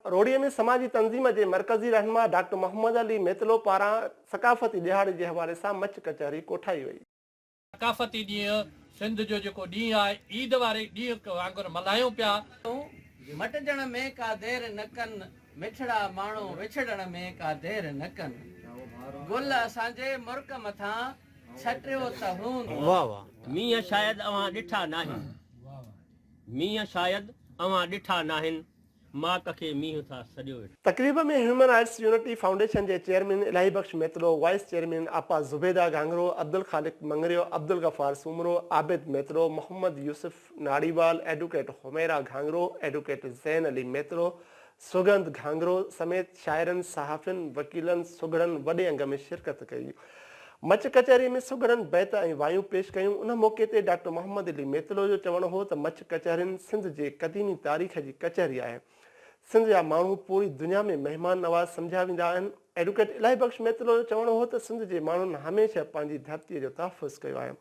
रोड़ीअ में समाजी तंज़ीम जे मरकज़ी रहनुमा डॉक्टर मोहम्मद अली मेतलो पारां सकाफ़ती दिहाड़े जे हवाले सां मच कचहरी कोठाई वई। सकाफ़ती ॾींहुं सिंध जो जेको ॾींहुं आहे ईद वारे ॾींहुं वांगुरु मल्हायूं पिया। मटजण में का देर न कनि, मिठड़ा माण्हू विछड़ण में का देर न कनि। गुल असांजे मुल्क मथां छटियो त हूंदो। वाह वाह। मींहं शायदि अवां ॾिठा नाहिनि, मींहं शायदि अवां ॾिठा नाहिनि, माक खे मींहं था सॼो वेठो। तकरीब में ह्यूमन राइट्स यूनिटी फाउंडेशन के चेयरमैन इलाही बख्श मेतलो, वाइस चेयरमैन आपा जुबैदा घांगरो, अब्दुल खालिक मंगरियो, अब्दुल गफार सुमरो, आबिद मेतलो, मोहम्मद यूसुफ नाड़ीवाल, एडवोकेट हुमैरा घांगरो, एडवोकेट जैन अली मेतलो, सुगंध घांगरो समेत शायरन, सहाफ़िन, वकीलन, सुगड़न वॾे अंग में शिरकत कई। मच कचहरी में सुगड़न बैत ऐं वायूं पेश कयूं। उन मौके ते डॉक्टर मोहम्मद अली मेतलो जो चवणु हो त मच कचहरियुनि सिंध जे क़दीमी तारीख़ जी कचहरी आहे। सिंध जा माण्हू पूरी दुनिया में महिमान नवाज़ सम्झिया वेंदा आहिनि। एडवोकेट इलाही बख्श मेतलो जो चवणु हो त सिंध जे माण्हुनि हमेशह पंहिंजी धरतीअ जो तहफ़ुज़ कयो आहे।